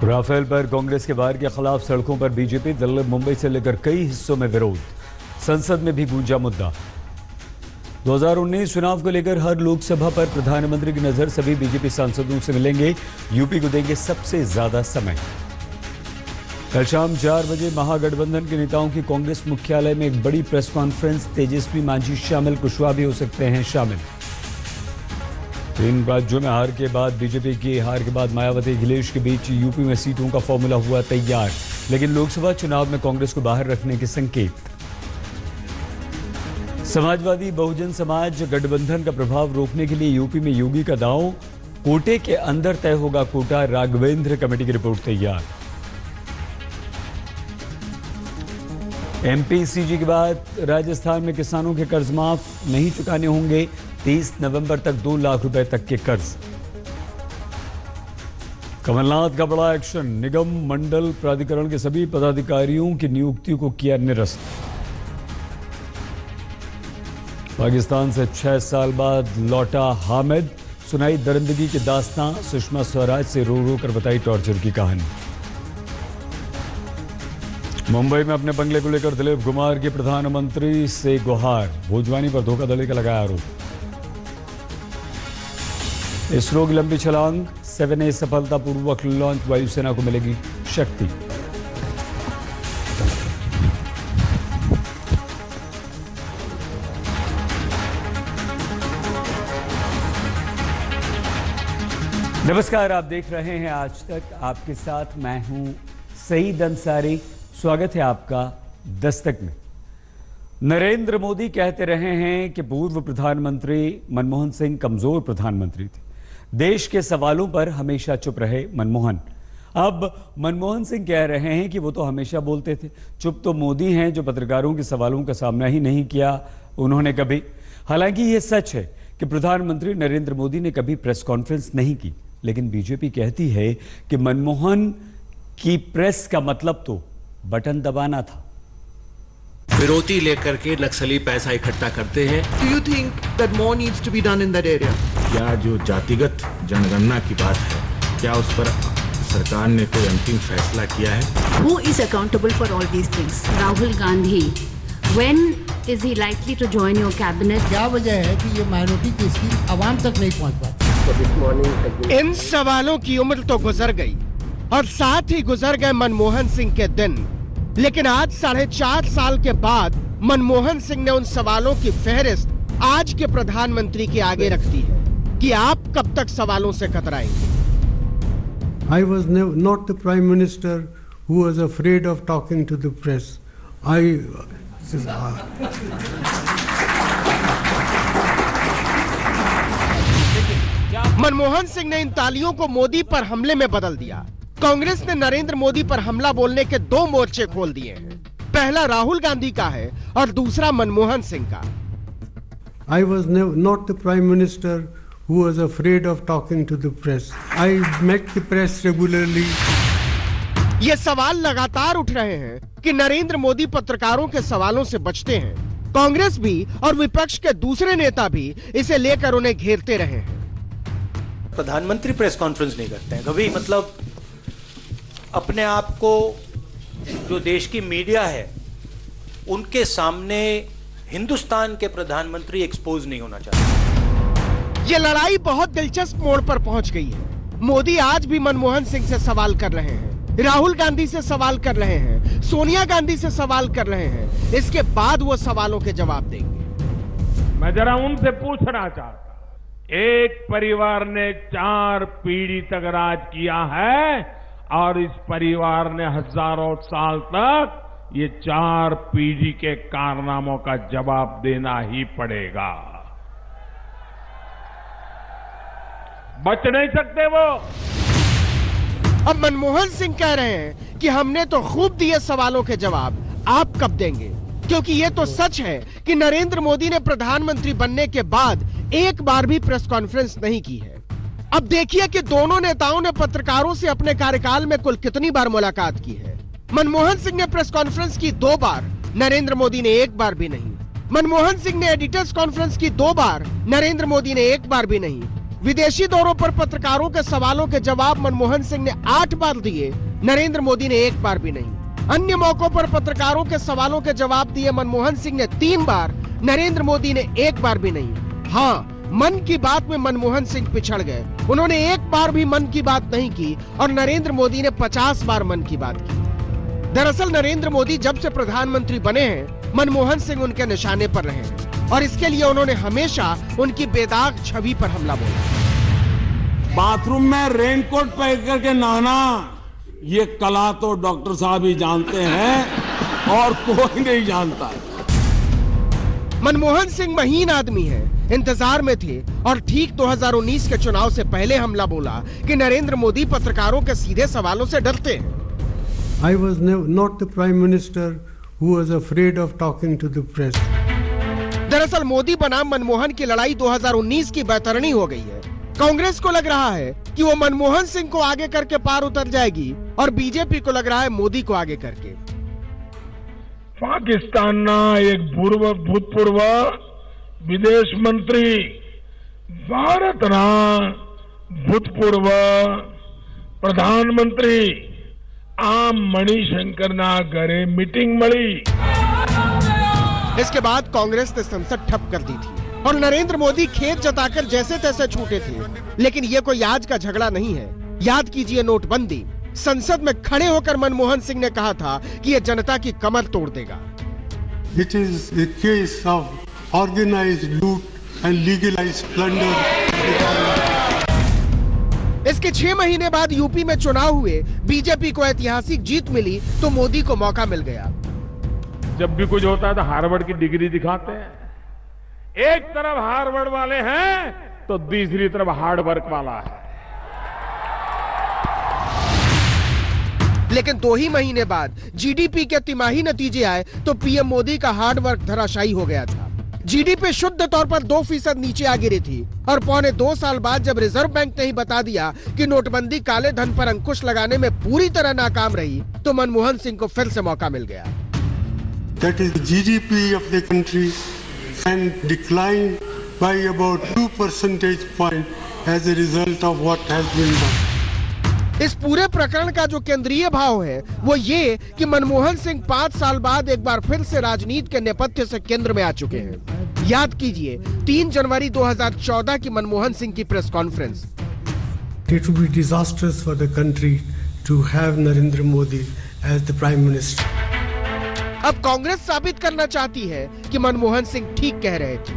Rafale पर कांग्रेस के वार के खिलाफ सड़कों पर बीजेपी, दिल्ली मुंबई से लेकर कई हिस्सों में विरोध। संसद में भी गूंजा मुद्दा। 2019 चुनाव को लेकर हर लोकसभा पर प्रधानमंत्री की नजर, सभी बीजेपी सांसदों से मिलेंगे, यूपी को देंगे सबसे ज्यादा समय। कल शाम 4 बजे महागठबंधन के नेताओं की कांग्रेस मुख्यालय में एक बड़ी प्रेस कॉन्फ्रेंस। तेजस्वी मांझी शामिल, कुशवाहा भी हो सकते हैं शामिल। 3 राज्यों में हार के बाद बीजेपी की हार के बाद मायावती अखिलेश के बीच यूपी में सीटों का फॉर्मूला हुआ तैयार, लेकिन लोकसभा चुनाव में कांग्रेस को बाहर रखने के संकेत। समाजवादी बहुजन समाज गठबंधन का प्रभाव रोकने के लिए यूपी में योगी का दांव, कोटे के अंदर तय होगा कोटा, राघवेंद्र कमेटी की रिपोर्ट तैयार। एमपी सीजी के बाद राजस्थान में किसानों के कर्ज माफ नहीं चुकाने होंगे, 30 नवंबर तक 2 लाख रुपए तक के कर्ज। कमलनाथ का बड़ा एक्शन, निगम मंडल प्राधिकरण के सभी पदाधिकारियों की नियुक्ति को किया निरस्त। पाकिस्तान से 6 साल बाद लौटा हामिद, सुनाई दरिंदगी की दास्तां, सुषमा स्वराज से रो रो कर बताई टॉर्चर की कहानी। मुंबई में अपने बंगले को लेकर दिलीप कुमार की प्रधानमंत्री से गुहार, भोजवानी पर धोखाधड़ी का लगाया आरोप। इसरो की लंबी छलांग, 7A सफलतापूर्वक लॉन्च, वायुसेना को मिलेगी शक्ति। नमस्कार, आप देख रहे हैं आज तक, आपके साथ मैं हूं सईद अंसारी। स्वागत है आपका दस्तक में। नरेंद्र मोदी कहते रहे हैं कि पूर्व प्रधानमंत्री मनमोहन सिंह कमजोर प्रधानमंत्री थे, देश के सवालों पर हमेशा चुप रहे मनमोहन। अब मनमोहन सिंह कह रहे हैं कि वो तो हमेशा बोलते थे, चुप तो मोदी हैं जो पत्रकारों के सवालों का सामना ही नहीं किया उन्होंने कभी। हालांकि ये सच है कि प्रधानमंत्री नरेंद्र मोदी ने कभी प्रेस कॉन्फ्रेंस नहीं की, लेकिन बीजेपी कहती है कि मनमोहन की प्रेस का मतलब तो बटन दबाना था। फिरौती लेकर के नक्सली पैसा इकट्ठा करते हैं। Do you think that more needs to be done in that area? क्या जो जातिगत जनगणना की बात है, क्या उस पर सरकार ने कोई अंतिम फैसला किया है? Who is accountable for all these things? Rahul Gandhi. When is he likely to join your cabinet? क्या वजह है कि ये माइनॉरिटी की स्कीम आवाम तक नहीं पहुंच पाती? इन सवालों की उम्र तो गुजर गई और साथ ही गुजर गए मनमोहन सिंह के दिन, लेकिन आज 4.5 साल के बाद मनमोहन सिंह ने उन सवालों की फहरिस्त आज के प्रधानमंत्री के आगे रख दी है कि आप कब तक सवालों से कतराएंगे। I was not the prime minister who was afraid of talking to the press. Manmohan Singh ने इन तालियों को मोदी पर हमले में बदल दिया। कांग्रेस ने नरेंद्र मोदी पर हमला बोलने के 2 मोर्चे खोल दिए हैं। पहला राहुल गांधी का है और दूसरा मनमोहन सिंह का। I was not the prime minister who was afraid of talking to the press. I met the press regularly. ये सवाल लगातार उठ रहे हैं कि नरेंद्र मोदी पत्रकारों के सवालों से बचते हैं। कांग्रेस भी और विपक्ष के दूसरे नेता भी इसे लेकर उन्हें घेरते रहे हैं। प्रधानमंत्री प्रेस कॉन्फ्रेंस नहीं करते हैं कभी, मतलब अपने आप को जो देश की मीडिया है उनके सामने हिंदुस्तान के प्रधानमंत्री एक्सपोज नहीं होना चाहते। ये लड़ाई बहुत दिलचस्प मोड़ पर पहुंच गई है। मोदी आज भी मनमोहन सिंह से सवाल कर रहे हैं, राहुल गांधी से सवाल कर रहे हैं, सोनिया गांधी से सवाल कर रहे हैं। इसके बाद वो सवालों के जवाब देंगे। मैं जरा उनसे पूछना चाहता, एक परिवार ने 4 पीढ़ी तक राज किया है और इस परिवार ने हजारों साल तक ये 4 पीढ़ी के कारनामों का जवाब देना ही पड़ेगा। बच नहीं सकते वो। अब मनमोहन सिंह कह रहे हैं कि हमने तो खूब दिए सवालों के जवाब, आप कब देंगे? क्योंकि ये तो सच है कि नरेंद्र मोदी ने प्रधानमंत्री बनने के बाद एक बार भी प्रेस कॉन्फ्रेंस नहीं की है। अब देखिए कि दोनों नेताओं ने पत्रकारों से अपने कार्यकाल में कुल कितनी बार मुलाकात की है। मनमोहन सिंह ने प्रेस कॉन्फ्रेंस की 2 बार, नरेंद्र मोदी ने 1 बार भी नहीं। मनमोहन सिंह ने एडिटर्स कॉन्फ्रेंस की 2 बार, नरेंद्र मोदी ने 1 बार भी नहीं। विदेशी दौरों पर पत्रकारों के सवालों के जवाब मनमोहन सिंह ने 8 बार दिए, नरेंद्र मोदी ने 1 बार भी नहीं। अन्य मौकों पर पत्रकारों के सवालों के जवाब दिए मनमोहन सिंह ने 3 बार, नरेंद्र मोदी ने 1 बार भी नहीं। हाँ, मन की बात में मनमोहन सिंह पिछड़ गए। उन्होंने 1 बार भी मन की बात नहीं की और नरेंद्र मोदी ने 50 बार मन की बात की। दरअसल नरेंद्र मोदी जब से प्रधानमंत्री बने हैं, मनमोहन सिंह उनके निशाने पर रहे हैं और इसके लिए उन्होंने हमेशा उनकी बेदाग छवि पर हमला बोला। बाथरूम में रेनकोट पहन करके नहाना, ये कला तो डॉक्टर साहब ही जानते हैं और कोई नहीं जानता। मनमोहन सिंह महीन आदमी है, इंतजार में थे और ठीक 2019 के चुनाव से पहले हमला बोला कि नरेंद्र मोदी पत्रकारों के सीधे सवालों से डरते हैं। I was not the prime minister who was afraid of talking to the press. दरअसल मोदी बनाम मनमोहन की लड़ाई 2019 की बैतरणी हो गई है। कांग्रेस को लग रहा है कि वो मनमोहन सिंह को आगे करके पार उतर जाएगी और बीजेपी को लग रहा है मोदी को आगे करके। પાકિસ્તાનના એક ભૂતપૂર્વ વિદેશ મંત્રી ભારતના ભૂતપૂર્વ પ્રધાનમંત્રી આમ મણિશંકરના ઘરે મીટિંગ મળી। इसके बाद कांग्रेस ने संसद ठप कर दी थी और नरेंद्र मोदी खेत जताकर जैसे तैसे छूटे थे। लेकिन ये कोई आज का झगड़ा नहीं है। याद कीजिए नोटबंदी। संसद में खड़े होकर मनमोहन सिंह ने कहा था कि यह जनता की कमर तोड़ देगा। It is a case of organized loot and legalized plunder. इसके 6 महीने बाद यूपी में चुनाव हुए, बीजेपी को ऐतिहासिक जीत मिली तो मोदी को मौका मिल गया। जब भी कुछ होता है तो हार्वर्ड की डिग्री दिखाते हैं। एक तरफ हार्वर्ड वाले हैं तो दूसरी तरफ हार्ड वर्क वाला है। लेकिन 2 ही महीने बाद जीडीपी के तिमाही नतीजे आए तो पीएम मोदी का हार्ड वर्क धराशायी हो गया था। जीडीपी शुद्ध तौर पर 2% नीचे आ गिरी थी और पौने 2 साल बाद जब रिजर्व बैंक ने ही बता दिया कि नोटबंदी काले धन पर अंकुश लगाने में पूरी तरह नाकाम रही तो मनमोहन सिंह को फिर से मौका मिल गया। That is, GDP of the country and declined by about 2 percentage point as a result of what has been done. इस पूरे प्रकरण का जो केंद्रीय भाव है वो ये कि मनमोहन सिंह 5 साल बाद एक बार फिर से राजनीति के नेपथ्य से केंद्र में आ चुके हैं। याद कीजिए 3 जनवरी 2014 की मनमोहन सिंह की press conference. It would be disastrous for the country to have Narendra Modi as the prime minister. अब कांग्रेस साबित करना चाहती है कि मनमोहन सिंह ठीक कह रहे थे।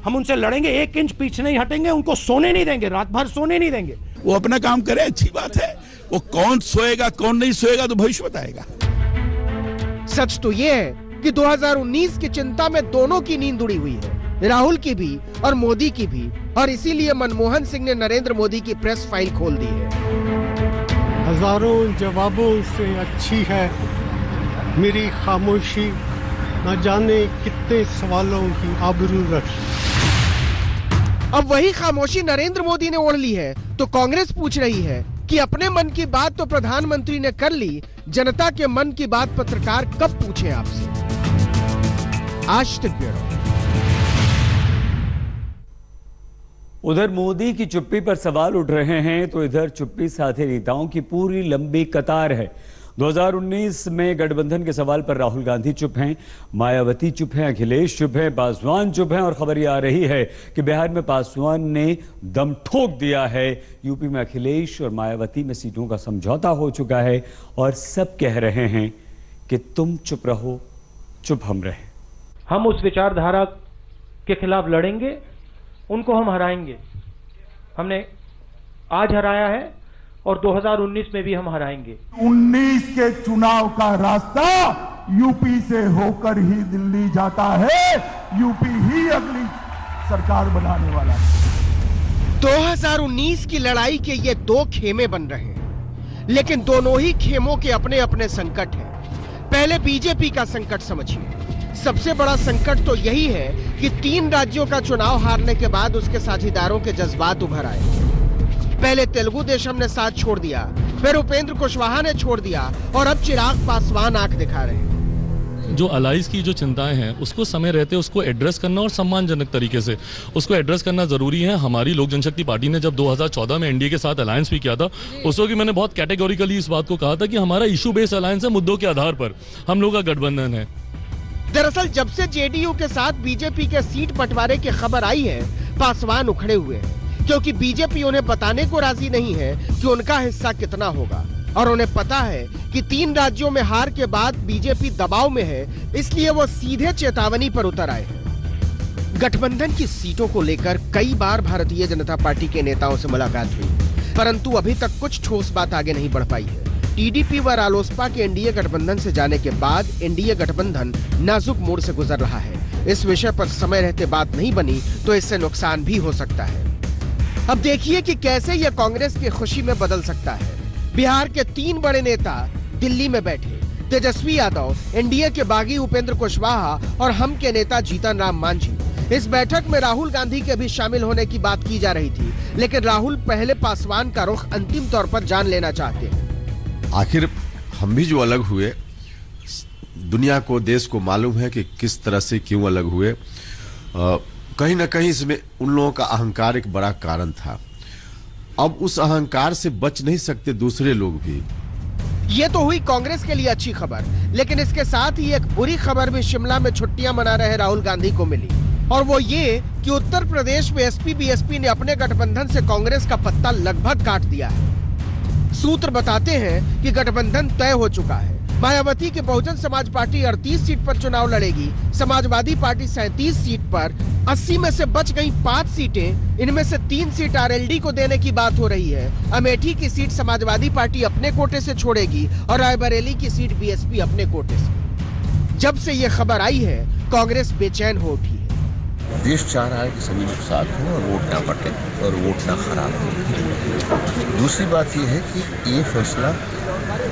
हम उनसे लड़ेंगे, 1 इंच पीछे नहीं हटेंगे, उनको सोने नहीं देंगे, रात भर सोने नहीं देंगे। वो अपना काम करे, अच्छी बात है। वो कौन सोएगा कौन नहीं सोएगा तो भविष्य बताएगा। सच तो ये है कि 2019 की चिंता में दोनों की नींद उड़ी हुई है, राहुल की भी और मोदी की भी, और इसीलिए मनमोहन सिंह ने नरेंद्र मोदी की प्रेस फाइल खोल दी है। हजारों जवाबों से अच्छी है मेरी खामोशी, न जाने कितने सवालों की आबरू रखी। अब वही खामोशी नरेंद्र मोदी ने ओढ़ ली है तो कांग्रेस पूछ रही है कि अपने मन की बात तो प्रधानमंत्री ने कर ली, जनता के मन की बात पत्रकार कब पूछे आपसे। आज तक ब्यूरो। उधर मोदी की चुप्पी पर सवाल उठ रहे हैं तो इधर चुप्पी साधे नेताओं की पूरी लंबी कतार है। 2019 में गठबंधन के सवाल पर राहुल गांधी चुप हैं, मायावती चुप हैं, अखिलेश चुप हैं, पासवान चुप हैं और खबर यह आ रही है कि बिहार में पासवान ने दम ठोक दिया है। यूपी में अखिलेश और मायावती में सीटों का समझौता हो चुका है और सब कह रहे हैं कि तुम चुप रहो, चुप हम रहे। हम उस विचारधारा के खिलाफ लड़ेंगे, उनको हम हराएंगे। हमने आज हराया है और 2019 में भी हम हराएंगे। 19 के चुनाव का रास्ता यूपी से होकर ही दिल्ली जाता है। यूपी ही अगली सरकार बनाने वाला है। 2019 की लड़ाई के ये 2 खेमे बन रहे हैं, लेकिन दोनों ही खेमों के अपने अपने संकट हैं। पहले बीजेपी का संकट समझिए। सबसे बड़ा संकट तो यही है कि 3 राज्यों का चुनाव हारने के बाद उसके साझीदारों के जज्बात उभर आए। पहले तेलुगु देशम ने साथ छोड़ दिया, फिर उपेंद्र कुशवाहा ने छोड़ दिया और अब चिराग पासवान आंख दिखा रहे हैं। जो अलाइज की जो चिंताएं हैं उसको समय रहते उसको एड्रेस करना और सम्मानजनक तरीके से उसको एड्रेस करना जरूरी है। हमारी लोक जनशक्ति पार्टी ने जब 2014 में एनडीए के साथ अलायंस भी किया था, उस वक्त मैंने बहुत कैटेगोरिकली इस बात को कहा था कि हमारा इशू बेस्ड अलायंस है, मुद्दों के आधार पर हम लोग का गठबंधन है। दरअसल जब से जेडीयू के साथ बीजेपी के सीट बंटवारे की खबर आई है, पासवान उखड़े हुए हैं, क्योंकि बीजेपी उन्हें बताने को राजी नहीं है कि उनका हिस्सा कितना होगा, और उन्हें पता है कि 3 राज्यों में हार के बाद बीजेपी दबाव में है, इसलिए वो सीधे चेतावनी पर उतर आए हैं। गठबंधन की सीटों को लेकर कई बार भारतीय जनता पार्टी के नेताओं से मुलाकात हुई, परंतु अभी तक कुछ ठोस बात आगे नहीं बढ़ पाई है। टीडीपी व रालोसपा के एनडीए गठबंधन से जाने के बाद एनडीए गठबंधन नाजुक मोड़ से गुजर रहा है। इस विषय पर समय रहते बात नहीं बनी तो इससे नुकसान भी हो सकता है। अब देखिए कि कैसे यह कांग्रेस की खुशी में बदल सकता है। बिहार के 3 बड़े नेता दिल्ली में बैठे, तेजस्वी यादव, एनडीए के बागी उपेंद्र कुशवाहा और हम के नेता जीतन राम मांझी। इस बैठक में राहुल गांधी के भी शामिल होने की बात की जा रही थी, लेकिन राहुल पहले पासवान का रुख अंतिम तौर पर जान लेना चाहते हैं। आखिर हम भी जो अलग हुए, दुनिया को, देश को मालूम है कि किस तरह से क्यों अलग हुए। कहीं ना कहीं इसमें उन लोगों का अहंकार एक बड़ा कारण था। अब उस अहंकार से बच नहीं सकते दूसरे लोग भी। ये तो हुई कांग्रेस के लिए अच्छी खबर, लेकिन इसके साथ ही एक बुरी खबर भी शिमला में छुट्टियां मना रहे राहुल गांधी को मिली, और वो ये कि उत्तर प्रदेश में एसपी बीएसपी ने अपने गठबंधन से कांग्रेस का पत्ता लगभग काट दिया है। सूत्र बताते हैं कि गठबंधन तय हो चुका है। मायावती की बहुजन समाज पार्टी 38 सीट पर चुनाव लड़ेगी, समाजवादी पार्टी 37 सीट पर। 80 में से बच गई 5 सीटें, इनमें से 3 सीट आरएलडी को देने की बात हो रही है। अमेठी की सीट समाजवादी पार्टी अपने कोटे से छोड़ेगी और रायबरेली की सीट बीएसपी अपने कोटे से। जब से ये खबर आई है, कांग्रेस बेचैन हो उठी है। देश चाह रहा है कि सभी लोग साथ हों और वोट ना बटे और वोट ना खराब हो। दूसरी बात यह है कि ये फैसला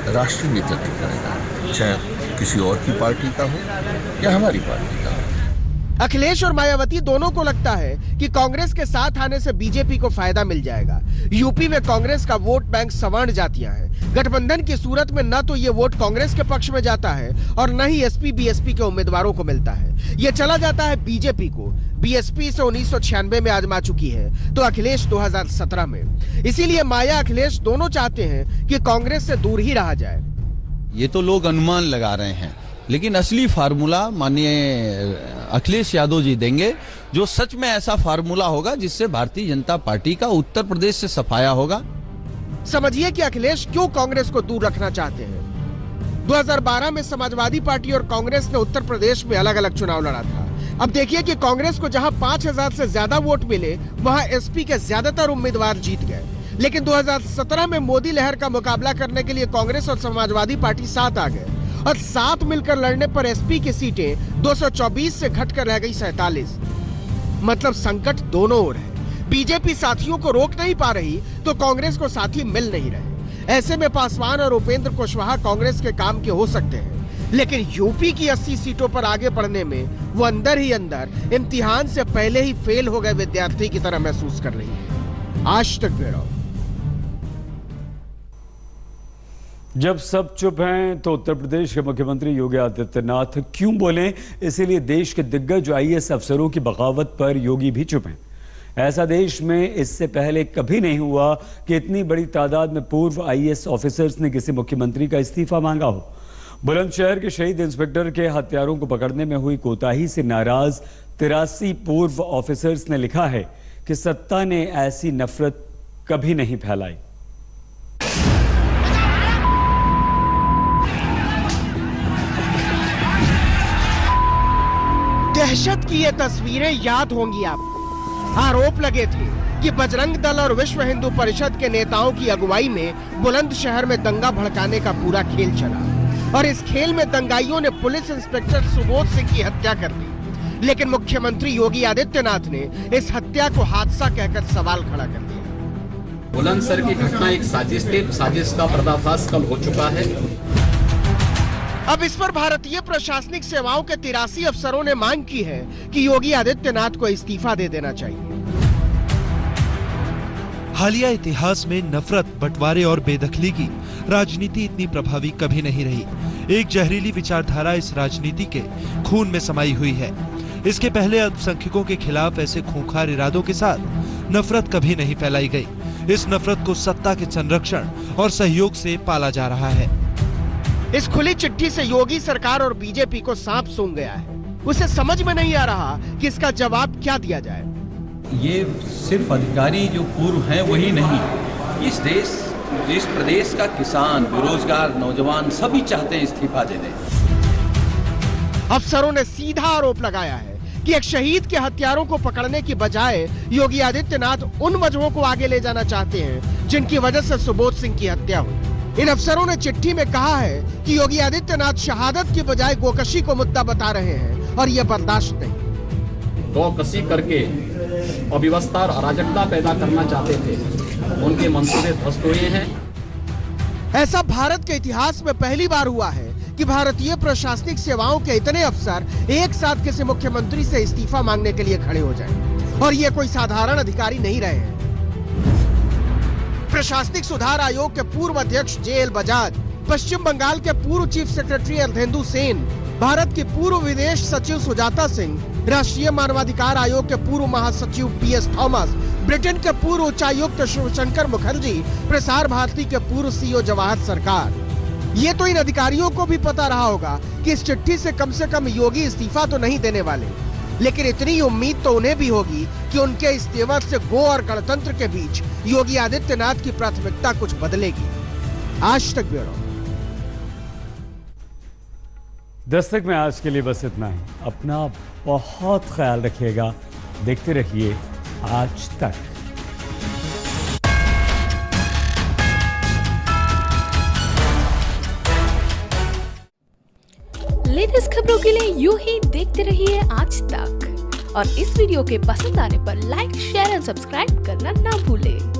राष्ट्रीय नेतृत्व करेगा, चाहे किसी और की पार्टी का हो या हमारी पार्टी का हो। अखिलेश और मायावती दोनों को लगता है कि कांग्रेस के साथ आने से बीजेपी को फायदा मिल जाएगा। यूपी में कांग्रेस का वोट बैंक सवर्ण जातियां हैं। गठबंधन की सूरत में न तो ये वोट कांग्रेस के पक्ष में जाता है और न ही एसपी बीएसपी के उम्मीदवारों को मिलता है। ये चला जाता है बीजेपी को। बीएसपी से 1996 में आजमा चुकी है, तो अखिलेश 2017 में। इसीलिए माया अखिलेश दोनों चाहते हैं कि कांग्रेस से दूर ही रहा जाए। ये तो लोग अनुमान लगा रहे हैं, लेकिन असली फार्मूला माननीय अखिलेश यादव जी देंगे, जो सच में ऐसा फार्मूला होगा जिससे भारतीय जनता पार्टी का उत्तर प्रदेश से सफाया होगा। समझिए कि अखिलेश क्यों कांग्रेस को दूर रखना चाहते हैं। 2012 में समाजवादी पार्टी और कांग्रेस ने उत्तर प्रदेश में अलग अलग चुनाव लड़ा था। अब देखिए कि कांग्रेस को जहां 5000 से ज्यादा वोट मिले, वहां एसपी के ज्यादातर उम्मीदवार जीत गए। लेकिन 2017 में मोदी लहर का मुकाबला करने के लिए कांग्रेस और समाजवादी पार्टी साथ आ गए, और साथ मिलकर लड़ने पर एसपी की सीटें 224 से घटकर रह गई 47। मतलब संकट दोनों ओर है। बीजेपी साथियों को रोक नहीं पा रही, तो कांग्रेस को साथी मिल नहीं रहे। ऐसे में पासवान और उपेंद्र कुशवाहा कांग्रेस के काम के हो सकते हैं, लेकिन यूपी की 80 सीटों पर आगे बढ़ने में वो अंदर ही अंदर इम्तिहान से पहले ही फेल हो गए विद्यार्थी की तरह महसूस कर रही है। आज तक ब्यूरो। जब सब चुप हैं तो उत्तर प्रदेश के मुख्यमंत्री योगी आदित्यनाथ क्यों बोलें? इसीलिए देश के दिग्गज आईएएस अफसरों की बगावत पर योगी भी चुप हैं। ऐसा देश में इससे पहले कभी नहीं हुआ कि इतनी बड़ी तादाद में पूर्व आईएएस ऑफिसर्स ने किसी मुख्यमंत्री का इस्तीफा मांगा हो। बुलंदशहर के शहीद इंस्पेक्टर के हत्यारों को पकड़ने में हुई कोताही से नाराज 83 पूर्व ऑफिसर्स ने लिखा है कि सत्ता ने ऐसी नफरत कभी नहीं फैलाई। दहशत की ये तस्वीरें याद होंगी आपको। आरोप लगे थे कि बजरंग दल और विश्व हिंदू परिषद के नेताओं की अगुवाई में बुलंदशहर में दंगा भड़काने का पूरा खेल चला, और इस खेल में दंगाइयों ने पुलिस इंस्पेक्टर सुबोध सिंह की हत्या कर दी। लेकिन मुख्यमंत्री योगी आदित्यनाथ ने इस हत्या को हादसा कहकर सवाल खड़ा कर दिया। बुलंदशहर की घटना एक साजिश थी, साजिश का पर्दाफाश कल हो चुका है। अब इस पर भारतीय प्रशासनिक सेवाओं के 83 अफसरों ने मांग की है कि योगी आदित्यनाथ को इस्तीफा दे देना चाहिए। हालिया इतिहास में नफरत, बंटवारे और बेदखली की राजनीति इतनी प्रभावी कभी नहीं रही। एक जहरीली विचारधारा इस राजनीति के खून में समाई हुई है। इसके पहले अल्पसंख्यकों के खिलाफ ऐसे खूंखार इरादों के साथ नफरत कभी नहीं फैलाई गई। इस नफरत को सत्ता के संरक्षण और सहयोग से पाला जा रहा है। इस खुली चिट्ठी से योगी सरकार और बीजेपी को सांप सूंघ गया है। उसे समझ में नहीं आ रहा कि इसका जवाब क्या दिया जाए। ये सिर्फ अधिकारी जो पूर्व हैं वही नहीं, इस प्रदेश का किसान, बेरोजगार, नौजवान सभी चाहते हैं इस्तीफा दे दें। अफसरों ने सीधा आरोप लगाया है कि एक शहीद के हत्यारों को पकड़ने की बजाय योगी आदित्यनाथ उन वजहों को आगे ले जाना चाहते हैं जिनकी वजह से सुबोध सिंह की हत्या हुई। इन अफसरों ने चिट्ठी में कहा है कि योगी आदित्यनाथ शहादत की बजाय गोकशी को मुद्दा बता रहे हैं और यह बर्दाश्त नहीं। गोकशी करके अव्यवस्था और अराजकता पैदा करना चाहते थे, उनके मंसूबे ध्वस्त हुए हैं। ऐसा भारत के इतिहास में पहली बार हुआ है कि भारतीय प्रशासनिक सेवाओं के इतने अफसर एक साथ किसी मुख्यमंत्री से इस्तीफा मांगने के लिए खड़े हो जाएं। और ये कोई साधारण अधिकारी नहीं रहे हैं। प्रशासनिक सुधार आयोग के पूर्व अध्यक्ष JL बजाज, पश्चिम बंगाल के पूर्व चीफ सेक्रेटरी अर्धेंदु सेन, भारत की पूर्व विदेश सचिव सुजाता सिंह, राष्ट्रीय मानवाधिकार आयोग के पूर्व महासचिव PS थॉमस, ब्रिटेन के पूर्व उच्चायुक्त शिवशंकर मुखर्जी, प्रसार भारती के पूर्व CEO जवाहर सरकार। ये तो इन अधिकारियों को भी पता रहा होगा कि इस चिट्ठी से कम योगी इस्तीफा तो नहीं देने वाले, लेकिन इतनी उम्मीद तो उन्हें भी होगी कि उनके इस्तीफे से गो और गणतंत्र के बीच योगी आदित्यनाथ की प्राथमिकता कुछ बदलेगी। आज तक ब्यूरो। दस्तक में आज के लिए बस इतना ही। अपना बहुत ख्याल रखिएगा। देखते रहिए आज तक। लेटेस्ट खबरों के लिए यूं ही देखते रहिए आज तक और इस वीडियो के पसंद आने पर लाइक, शेयर एंड सब्सक्राइब करना ना भूलें।